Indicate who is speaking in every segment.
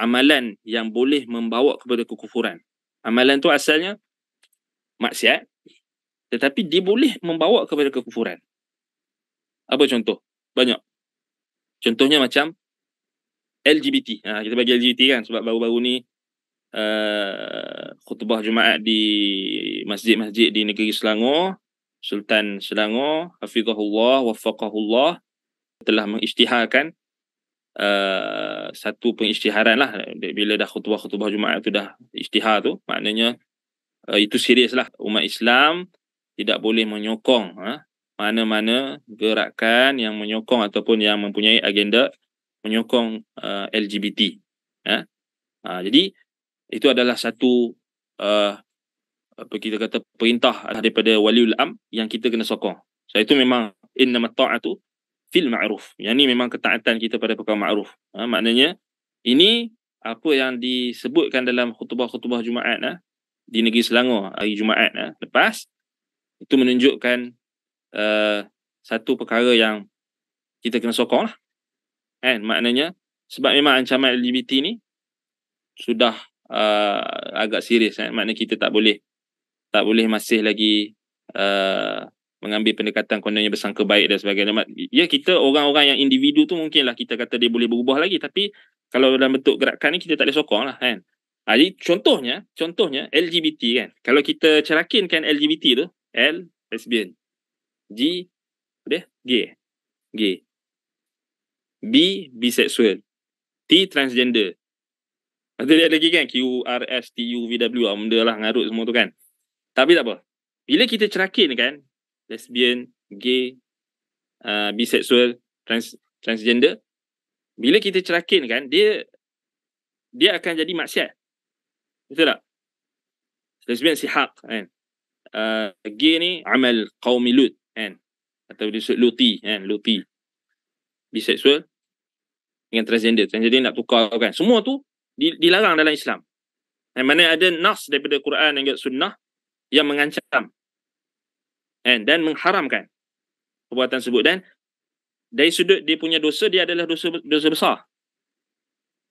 Speaker 1: amalan yang boleh membawa kepada kekufuran. Amalan tu asalnya maksiat, tetapi dia boleh membawa kepada kekufuran. Apa contoh? Banyak. Contohnya macam LGBT. Kita bagi LGBT kan, sebab baru-baru ni khutbah Jumaat di masjid-masjid di negeri Selangor, Sultan Selangor, hafizahullah, waffaqahullah, telah mengisytiharkan satu pengisytiharan lah. Bila dah khutbah Jumaat tu dah isytihar tu, maknanya itu serius lah. Umat Islam tidak boleh menyokong mana-mana gerakan yang menyokong ataupun yang mempunyai agenda menyokong LGBT. Jadi itu adalah satu apa kita kata perintah daripada waliul am yang kita kena sokong. So itu memang innamat ta'atu fil ma'ruf. Yang ni memang ketaatan kita pada perkara ma'ruf. Maknanya ini apa yang disebutkan dalam khutbah-khutbah Jumaat di negeri Selangor hari Jumaat lepas, itu menunjukkan satu perkara yang kita kena sokong lah. Maknanya sebab memang ancaman LGBT ni sudah agak serius. Maknanya kita tak boleh masih lagi mengambil pendekatan kononnya bersangka baik dan sebagainya. Ya, kita orang-orang yang individu tu mungkinlah kita kata dia boleh berubah lagi, tapi kalau dalam bentuk gerakan ni kita tak boleh sokong lah kan. Jadi contohnya LGBT kan. Kalau kita cerakinkan LGBT tu, L lesbian, G gay, B bisexual, T transgender. Lepas tu dia ada lagi kan Q, R, S, T, U, V, W, benda lah ngarut semua tu kan. Tapi tak apa. Bila kita cerakin kan lesbian, gay, bisexual, transgender, bila kita cerakin kan dia akan jadi maksiat. Betul tak? Lesbian sihaq kan. Gay ni amal qaumi Lut kan. Atau disebut Luti kan, Luti. Bisexual dengan transgender nak tukar kan. Semua tu dilarang dalam Islam. Mana ada nas daripada Quran dan sunnah yang mengancam dan mengharamkan perbuatan tersebut. Dan dari sudut dia punya dosa, dia adalah dosa besar.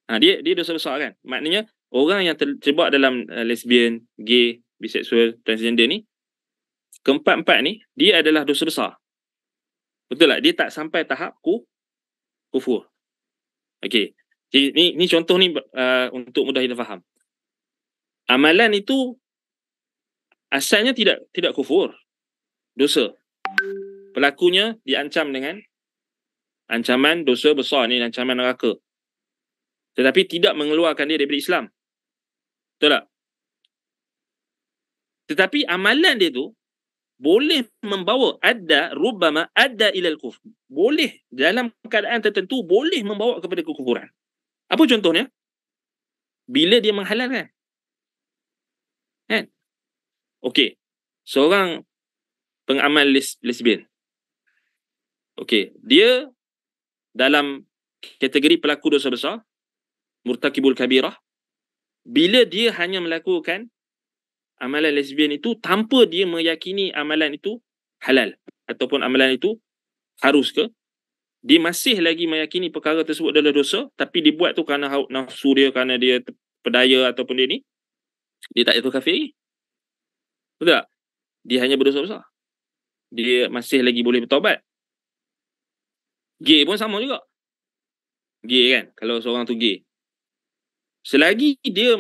Speaker 1: Dia dosa besar kan. Maknanya orang yang terjebak dalam lesbian, gay, bisexual, transgender ni, keempat-empat ni dia adalah dosa besar. Betul tak? Dia tak sampai tahap kufur. Okey. Jadi ni contoh ni untuk mudah kita faham. Amalan itu asalnya tidak kufur, dosa. Pelakunya diancam dengan ancaman dosa besar ni, ancaman neraka. Tetapi tidak mengeluarkan dia daripada Islam. Betul tak? Tetapi amalan dia tu boleh membawa rubbama ilal kufr. Boleh dalam keadaan tertentu boleh membawa kepada kekufuran. Apa contohnya? Bila dia menghalalkan. Kan? Okey. Seorang pengamal lesbian. Okey, dia dalam kategori pelaku dosa besar, murtakibul kabirah, bila dia hanya melakukan amalan lesbian itu tanpa dia meyakini amalan itu halal ataupun amalan itu harus ke, dia masih lagi meyakini perkara tersebut adalah dosa, tapi dibuat tu kerana nafsu dia, kerana dia pedaya ataupun dia ni, dia tak jatuh kafir lagi. Betul tak? Dia hanya berdosa besar. Dia masih lagi boleh bertaubat. Gay pun sama juga. Gay kan, kalau seorang tu gay, selagi dia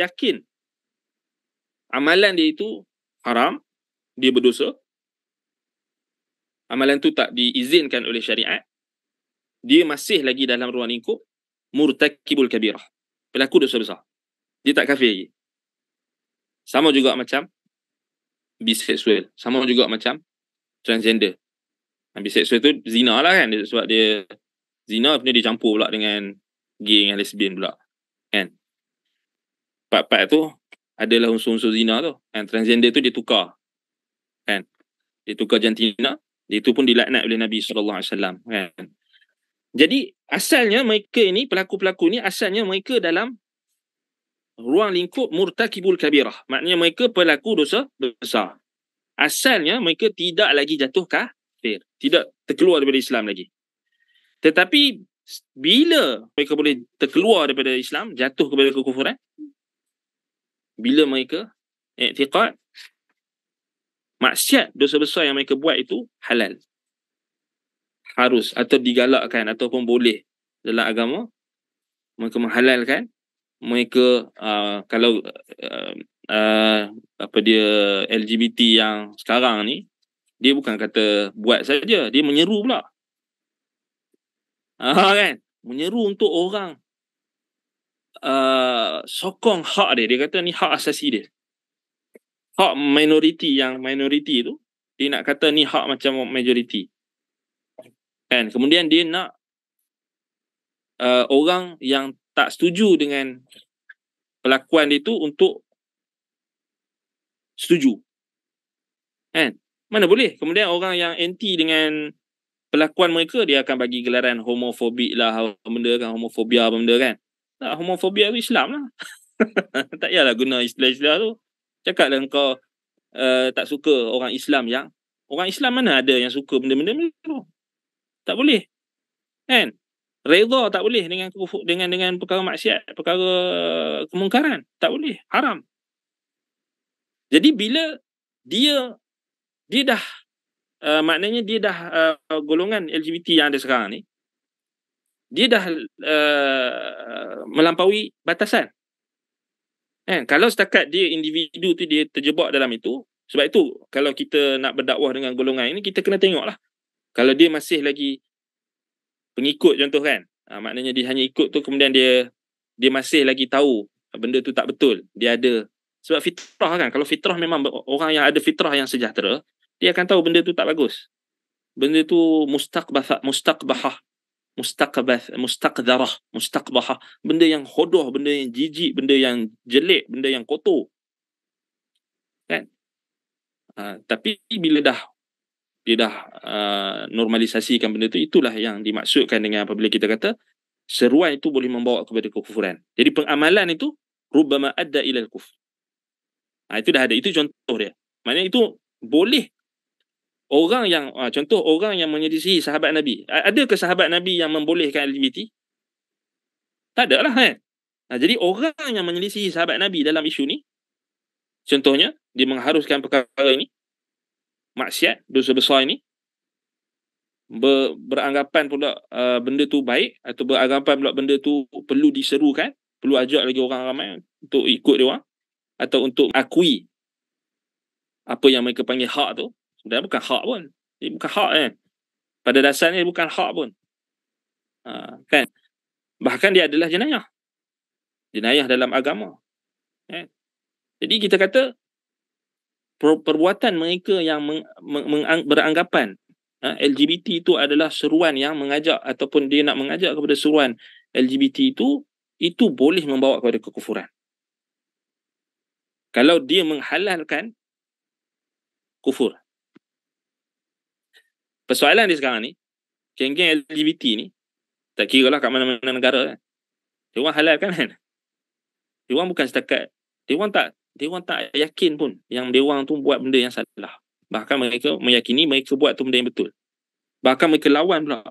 Speaker 1: yakin amalan dia itu haram, dia berdosa, amalan tu tak diizinkan oleh syariat, dia masih lagi dalam ruang lingkup murtakibul kabirah, pelaku dosa besar. Dia tak kafir lagi. Sama juga macam biseksual, sama juga macam transgender. Biseksual tu zina lah kan, sebab dia zina punya dia campur pula dengan gay dengan lesbian pula kan. Part-part tu adalah unsur-unsur zina tu. And transgender tu dia tukar kan. Dia tukar jantina. Itu pun dilaknat oleh Nabi SAW kan. Jadi asalnya mereka ini, pelaku-pelaku ni asalnya mereka dalam ruang lingkup murtakibul kabirah. Maknanya mereka pelaku dosa besar. Asalnya mereka tidak lagi jatuh kafir, tidak terkeluar daripada Islam lagi. Tetapi Bila mereka boleh terkeluar daripada Islam, jatuh kepada kekufuran? Bila mereka i'tiqad maksiat, dosa besar yang mereka buat itu halal, harus atau digalakkan ataupun boleh dalam agama, mereka menghalalkan, mereka kalau apa dia LGBT yang sekarang ni, dia bukan kata buat saja, dia menyeru pula. Kan? Menyeru untuk orang sokong hak dia. Dia kata ni hak asasi dia. Hak minoriti, yang minoriti tu dia nak kata ni hak macam majoriti. Kan? Kemudian dia nak orang yang tak setuju dengan pelakuan dia tu untuk setuju. Kan? Mana boleh. Kemudian orang yang anti dengan pelakuan mereka, dia akan bagi gelaran homofobik lah, benda kan, homofobia benda kan. Tak, homofobia tu Islam lah. Tak payahlah guna istilah-istilah tu. Cakaplah kau tak suka orang Islam yang, orang Islam mana ada yang suka benda-benda tu? Tak boleh. Kan? Redha tak boleh dengan perkara maksiat, perkara kemungkaran. Tak boleh. Haram. Jadi bila dia dah maknanya dia dah golongan LGBT yang ada sekarang ni, dia dah melampaui batasan. Kalau setakat dia individu tu dia terjebak dalam itu, sebab itu kalau kita nak berdakwah dengan golongan ini, kita kena tengoklah. Kalau dia masih lagi pengikut contoh kan, maknanya dia hanya ikut tu, kemudian dia masih lagi tahu benda tu tak betul, dia ada, sebab fitrah kan, kalau fitrah memang orang yang ada fitrah yang sejahtera, dia akan tahu benda tu tak bagus, benda tu mustaqbahah, mustaqbahah, benda yang hodoh, benda yang jijik, benda yang jelek, benda yang kotor kan. Tapi bila dia dah normalisasikan benda tu, itulah yang dimaksudkan dengan apabila kita kata seruan itu boleh membawa kepada kekufuran. Jadi pengamalan itu rubbama adda ila al-kufr. Itu dah ada, itu contoh dia. Maknanya itu boleh orang yang contoh orang yang menyelisihi sahabat Nabi. Adakah sahabat Nabi yang membolehkan LGBT? Tak ada lah kan. Jadi orang yang menyelisihi sahabat Nabi dalam isu ni, contohnya dia mengharuskan perkara ini, maksiat, dosa besar ini, beranggapan pula benda tu baik, atau beranggapan pula benda tu perlu diserukan, perlu ajak lagi orang ramai untuk ikut dia orang, atau untuk akui apa yang mereka panggil hak tu. Sebenarnya bukan hak pun. Dia bukan hak kan. Pada dasarnya dia bukan hak pun. Kan? Bahkan dia adalah jenayah. Jenayah dalam agama. Jadi kita kata perbuatan mereka yang beranggapan LGBT itu adalah seruan yang mengajak, ataupun dia nak mengajak kepada seruan LGBT itu boleh membawa kepada kekufuran. Kalau dia menghalalkan kufur. Persoalan dia sekarang ni, geng-geng LGBT ni, tak kira lah kat mana-mana negara kan, dia orang halalkan kan. Dia orang bukan setakat, dia orang tak yakin pun yang dia orang tu buat benda yang salah. Bahkan mereka meyakini mereka buat tu benda yang betul. Bahkan mereka lawan pula.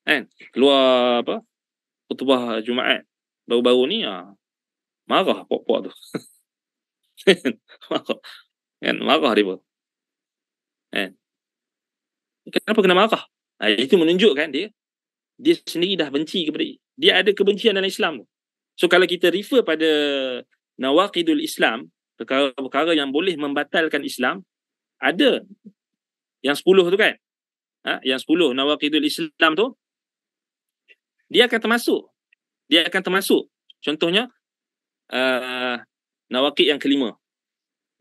Speaker 1: Kan? Keluar apa? Khutbah Jumaat baru-baru ni, marah pok-pok tu. Kan? Marah dia pun. Kan? Kenapa kena marah? Itu menunjukkan dia sendiri dah benci kepada, dia ada kebencian dalam Islam tu. So kalau kita refer pada nawaqidul Islam, perkara-perkara yang boleh membatalkan Islam, ada yang 10 tu kan. Yang 10 nawaqidul Islam tu, dia akan termasuk. Contohnya nawaqid yang kelima,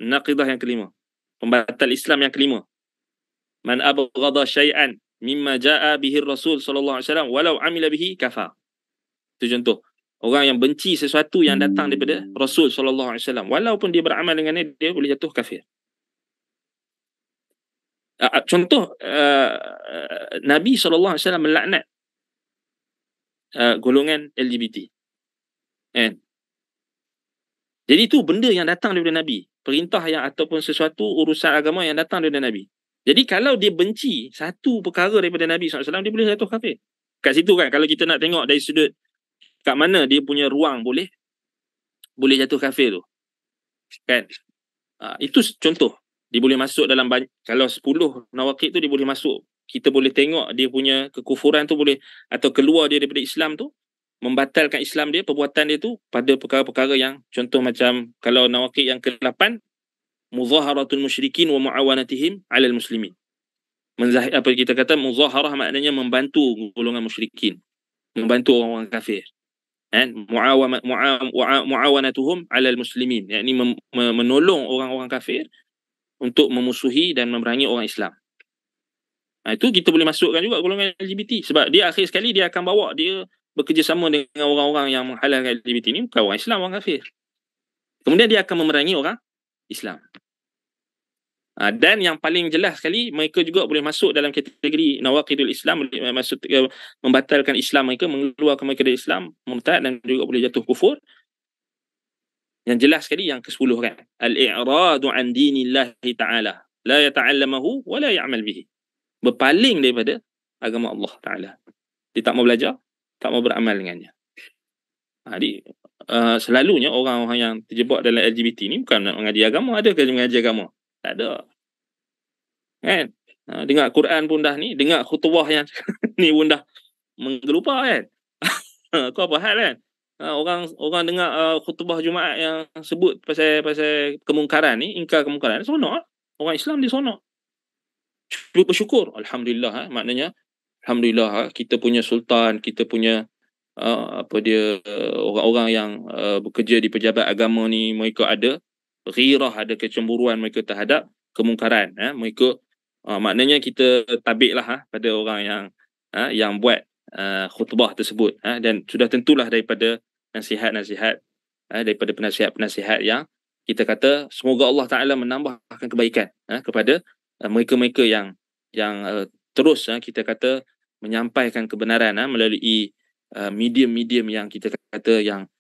Speaker 1: naqidah yang kelima, pembatal Islam yang kelima. Man abghadha syai'an mimma jaa bihi Rasul sallallahu alaihi wasallam walau amila bihi kafar. Itu contoh. Orang yang benci sesuatu yang datang daripada Rasul sallallahu alaihi wasallam, walaupun dia beramal dengannya, dia boleh jatuh kafir. Contoh, Nabi sallallahu alaihi wasallam melaknat golongan LGBT. Kan? Jadi itu benda yang datang daripada Nabi, perintah yang ataupun sesuatu urusan agama yang datang daripada Nabi. Jadi kalau dia benci satu perkara daripada Nabi SAW, dia boleh jatuh kafir. Kat situ kan, kalau kita nak tengok dari sudut kat mana dia punya ruang boleh jatuh kafir tu. Kan? Itu contoh. Dia boleh masuk dalam kalau 10 nawaqid tu dia boleh masuk. Kita boleh tengok dia punya kekufuran tu boleh, atau keluar dia daripada Islam tu, membatalkan Islam dia, perbuatan dia tu pada perkara-perkara yang contoh macam kalau nawaqid yang ke-8, muzaharatul musyrikin wa muawanatihim 'alal muslimin. Apa kita kata muzaharah maknanya membantu golongan musyrikin, membantu orang-orang kafir. Muawanatuhum 'alal muslimin, yakni menolong orang-orang kafir untuk memusuhi dan memerangi orang Islam. Itu kita boleh masukkan juga golongan LGBT, sebab dia akhir sekali dia akan bawa dia bekerjasama dengan orang-orang yang menghalalkan LGBT ni, bukan orang Islam, orang kafir. Kemudian dia akan memerangi orang Islam. Dan yang paling jelas sekali, mereka juga boleh masuk dalam kategori nawaqidul Islam, maksud membatalkan Islam mereka, mengeluarkan mereka dari Islam, murtad, dan juga boleh jatuh kufur. Yang jelas sekali yang ke-10 kan, al-i'radu an dinillahi ta'ala, la yata'allamahu wa la ya'mal bihi. Berpaling daripada agama Allah Ta'ala. Dia tak mau belajar, tak mau beramal dengannya. Jadi selalunya orang-orang yang terjebak dalam LGBT ni bukan nak mengaji agama. Ada ke mengaji agama? Tak ada. Kan? Dengar Quran pun dah ni, dengar khutbah yang ni pun dah menggelupar kan. Kau apa hal kan? Orang dengar khutbah Jumaat yang sebut pasal kemungkaran ni, ingkar kemungkaran, sonok. Orang Islam dia sonok. Bersyukur, alhamdulillah. Maknanya alhamdulillah kita punya sultan, kita punya orang-orang yang bekerja di pejabat agama ni, mereka ada ghirah, ada kecemburuan mereka terhadap kemungkaran. Mereka maknanya kita tabiklah pada orang yang buat khutbah tersebut, dan sudah tentulah daripada nasihat-nasihat, daripada penasihat-penasihat yang kita kata semoga Allah Ta'ala menambahkan kebaikan kepada mereka-mereka yang terus kita kata menyampaikan kebenaran melalui medium-medium yang kita kata yang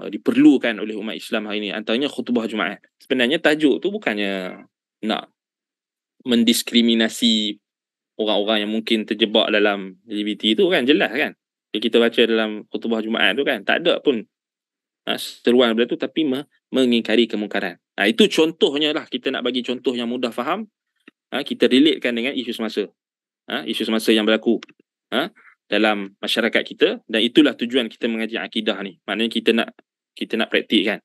Speaker 1: diperlukan oleh umat Islam hari ini, antaranya khutbah Jumaat. Sebenarnya tajuk tu bukannya nak mendiskriminasi orang-orang yang mungkin terjebak dalam LGBT tu kan, jelas kan. Kita baca dalam khutbah Jumaat tu kan, tak ada pun seruan benda tu, tapi mengingkari kemungkaran. Itu contohnya lah, kita nak bagi contoh yang mudah faham. Kita relatekan dengan isu semasa. Isu semasa yang berlaku dalam masyarakat kita, dan itulah tujuan kita mengaji akidah ni. Maknanya kita nak praktikkan